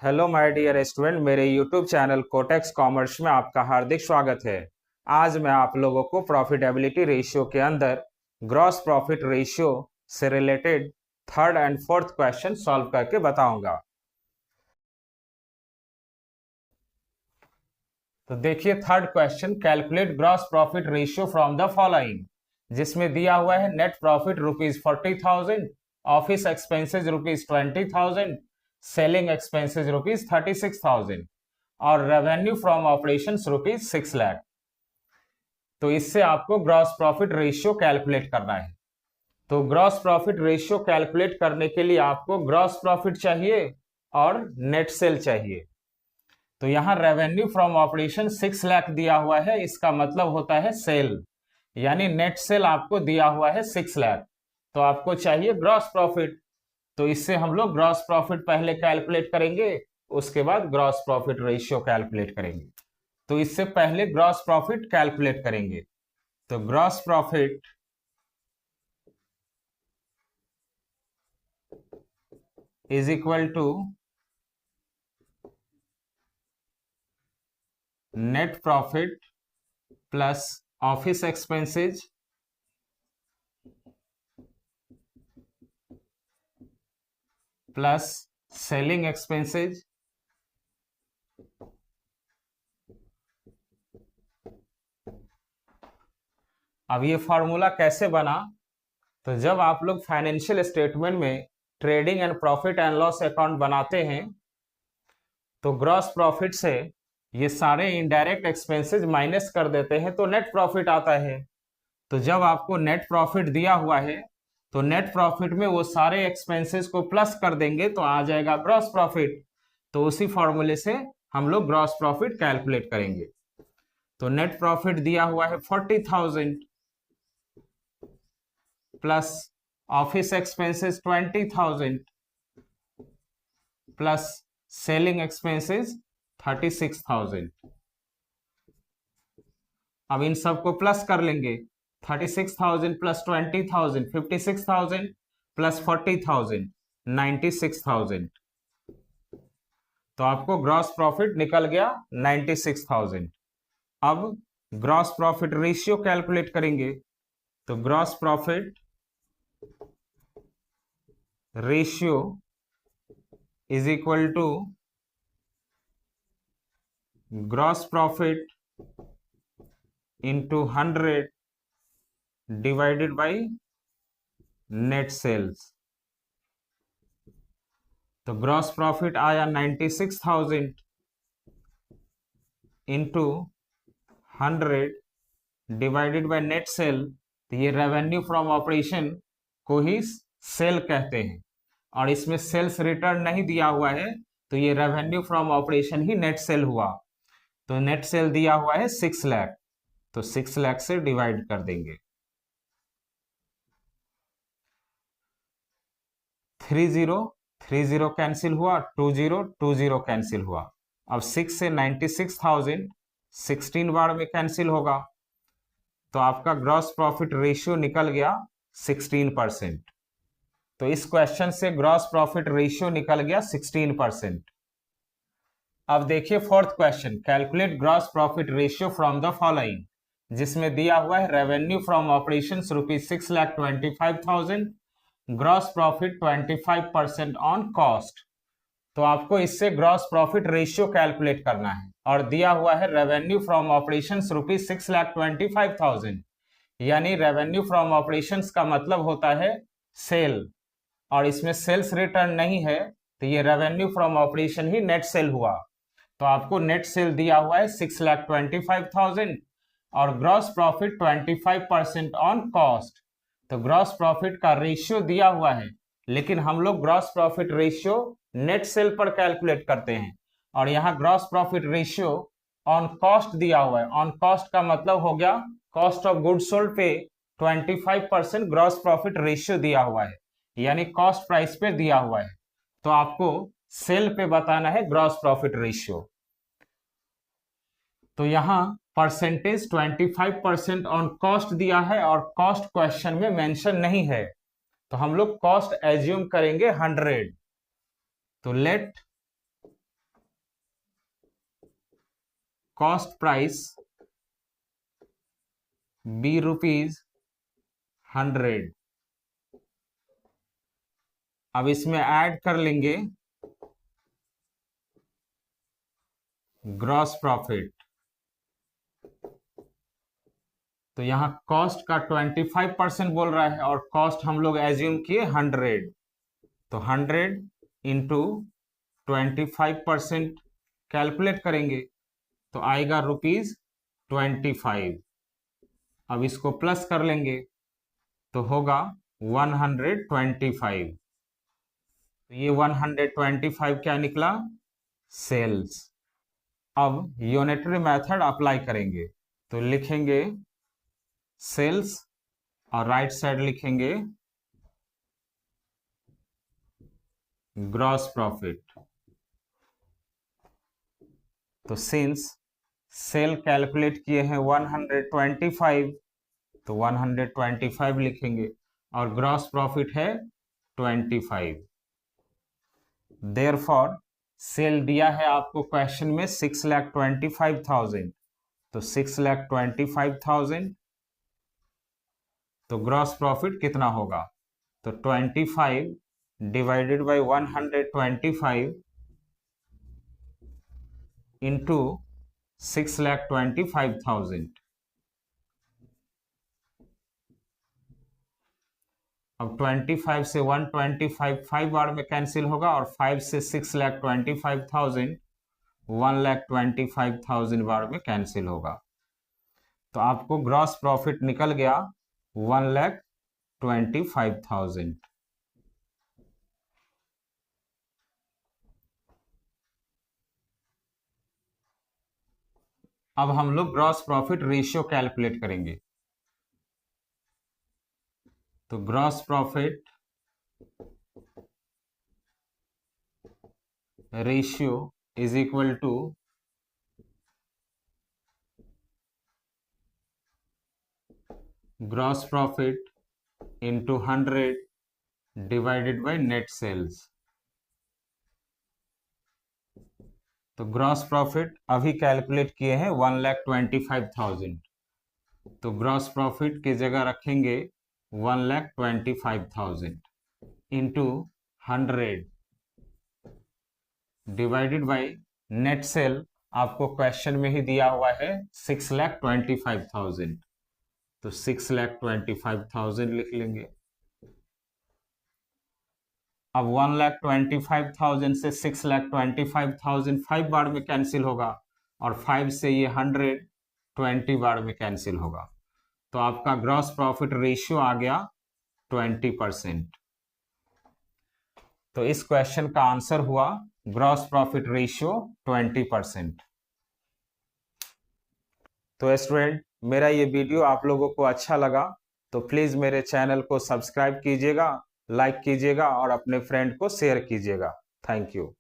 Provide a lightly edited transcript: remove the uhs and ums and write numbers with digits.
Hello my dear student, मेरे YouTube channel cortex commerce में आपका हार्दिक स्वागत है। आज मैं आप लोगों को प्रॉफिटेबिलिटी रेशियो के अंदर ग्रॉस प्रॉफिट रेशियो से related third and fourth question solve करके बताऊंगा। तो देखिए third question, calculate gross profit ratio from the following, जिसमें दिया हुआ है net profit ₹40,000, office expenses ₹20,000, selling expenses ₹36,000 और रेवेन्यू फ्रॉम ऑपरेशंस ₹6 लाख। तो इससे आपको ग्रॉस प्रॉफिट रेशियो कैलकुलेट करना है। तो ग्रॉस प्रॉफिट रेशियो कैलकुलेट करने के लिए आपको ग्रॉस प्रॉफिट चाहिए और नेट सेल चाहिए। तो यहां रेवेन्यू फ्रॉम ऑपरेशन 6 लाख दिया हुआ है, इसका मतलब होता है सेल, यानी नेट सेल आपको दिया हुआ है 6 लाख। तो आपको चाहिए ग्रॉस प्रॉफिट। तो इससे हम लोग ग्रॉस प्रॉफिट पहले कैलकुलेट करेंगे, उसके बाद ग्रॉस प्रॉफिट रेशियो कैलकुलेट करेंगे। तो इससे पहले ग्रॉस प्रॉफिट कैलकुलेट करेंगे। तो gross profit is equal to net profit plus office expenses plus selling expenses अब ये फॉर्मूला कैसे बना? तो जब आप लोग फाइनेंशियल स्टेटमेंट में trading and profit and loss account बनाते हैं तो ग्रॉस प्रॉफिट से ये सारे इनडायरेक्ट एक्सपेंसेस माइनस कर देते हैं तो नेट प्रॉफिट आता है। तो जब आपको नेट प्रॉफिट दिया हुआ है तो नेट प्रॉफिट में वो सारे एक्सपेंसेस को प्लस कर देंगे तो आ जाएगा ग्रॉस प्रॉफिट। तो उसी फॉर्मूले से हम लोग ग्रॉस प्रॉफिट कैलकुलेट करेंगे। तो नेट प्रॉफिट दिया हुआ है 40,000 plus office expenses 20,000 plus selling expenses 36,000। अब इन सबको प्लस कर लेंगे। 36,000 प्लस 20,000 56,000 प्लस 40,000 96,000। तो आपको ग्रॉस प्रॉफिट निकल गया 96,000। अब ग्रॉस प्रॉफिट रेशियो कैलकुलेट करेंगे। तो gross profit ratio is equal to gross profit into 100 divided by net sales. तो ग्रॉस प्रॉफिट आया 96,000 into 100 divided by net sale. तो ये रेवेन्यू फ्रॉम ऑपरेशन को ही सेल कहते हैं और इसमें सेल्स रिटर्न नहीं दिया हुआ है तो ये revenue from operation he net cell हुआ। तो नेट सेल दिया हुआ है 6 लाख, तो 6 लाख से डिवाइड कर देंगे। 30 कैंसिल हुआ, 20 कैंसिल हुआ। अब 6 से 96,000 16 बार में कैंसिल होगा तो आपका ग्रॉस प्रॉफिट रेशियो निकल गया 16%। तो इस क्वेश्चन से ग्रॉस प्रॉफिट रेशियो निकल गया 16%। अब देखिए fourth question, calculate gross profit ratio from the following, जिसमें दिया हुआ है revenue from operations ₹6,25,000, gross profit 25% on cost. तो आपको इससे ग्रॉस प्रॉफिट रेशियो कैलकुलेट करना है और दिया हुआ है रेवेन्यू फ्रॉम ऑपरेशंस ₹6,25,000, यानी रेवेन्यू फ्रॉम ऑपरेशंस का मतलब होता है सेल और इसमें सेल्स रिटर्न नहीं है तो ये revenue from operation he net cell हुआ। तो आपको नेट सेल दिया हुआ है 6,25,000 और ग्रॉस प्रॉफिट 25% ऑन कॉस्ट। तो ग्रॉस प्रॉफिट का रेशियो दिया हुआ है लेकिन हम लोग gross profit ratio net cell पर कैलकुलेट करते हैं और यहाँ gross profit ratio on cost दिया हुआ है। ऑन कॉस्ट का मतलब हो गया कॉस्ट ऑफ गुड्स सोल्ड पे 25% ग्रॉस प्रॉफिट रेशियो दिया हुआ है, यानी कॉस्ट प्राइस पे दिया हुआ है। तो आपको सेल पे बताना है ग्रॉस प्रॉफिट रेशियो। तो यहां परसेंटेज 25% ऑन कॉस्ट दिया है और कॉस्ट क्वेश्चन में मेंशन नहीं है तो हम लोग कॉस्ट एज्यूम करेंगे 100। तो लेट कॉस्ट प्राइस बी ₹100। अब इसमें ऐड कर लेंगे ग्रॉस प्रॉफिट। तो यहां कॉस्ट का 25% बोल रहा है और कॉस्ट हम लोग एज्यूम किए 100। तो 100 इंटू 25% कैलकुलेट करेंगे तो आएगा ₹25। अब इसको प्लस कर लेंगे तो होगा 125। तो ये 125 क्या निकला? सेल्स। अब यूनिटरी मेथड अप्लाई करेंगे तो लिखेंगे सेल्स और राइट साइड लिखेंगे ग्रॉस प्रॉफिट। तो सिंस सेल कैलकुलेट किए हैं 125 तो 125 लिखेंगे और ग्रॉस प्रॉफिट है 25। देयरफॉर सेल दिया है आपको क्वेश्चन में 6,25,000 तो 6,25,000 तो ग्रॉस प्रॉफिट कितना होगा? तो 25 डिवाइडेड बाय 125 इंटू 6,25,000। अब 25 से 125 5 बार में कैंसिल होगा और 5 से 6,25,000 1,25,000 बार में कैंसिल होगा। तो आपको ग्रॉस प्रॉफिट निकल गया 1,25,000। अब हम लोग ग्रॉस प्रॉफिट रेशियो कैलकुलेट करेंगे। तो gross profit ratio is equal to gross profit into 100 divided by net sales. तो ग्रॉस प्रॉफिट अभी कैलकुलेट किए हैं 1,25,000 तो ग्रॉस प्रॉफिट की जगह रखेंगे 1,25,000 into 100 divided by net cell. आपको क्वेश्चन में ही दिया हुआ है 6,25,000 तो 6,25,000 लिख लेंगे। अब 1,25,000 से 6,25,000 5 बार में कैंसिल होगा और 5 से ये 100 20 बार में कैंसिल होगा। तो आपका ग्रॉस प्रॉफिट रेशियो आ गया 20%। तो इस क्वेश्चन का आंसर हुआ ग्रॉस प्रॉफिट रेशियो 20%। तो स्टूडेंट, मेरा ये वीडियो आप लोगों को अच्छा लगा तो प्लीज मेरे चैनल को सब्सक्राइब कीजिएगा, लाइक कीजिएगा और अपने फ्रेंड को शेयर कीजिएगा। Thank you.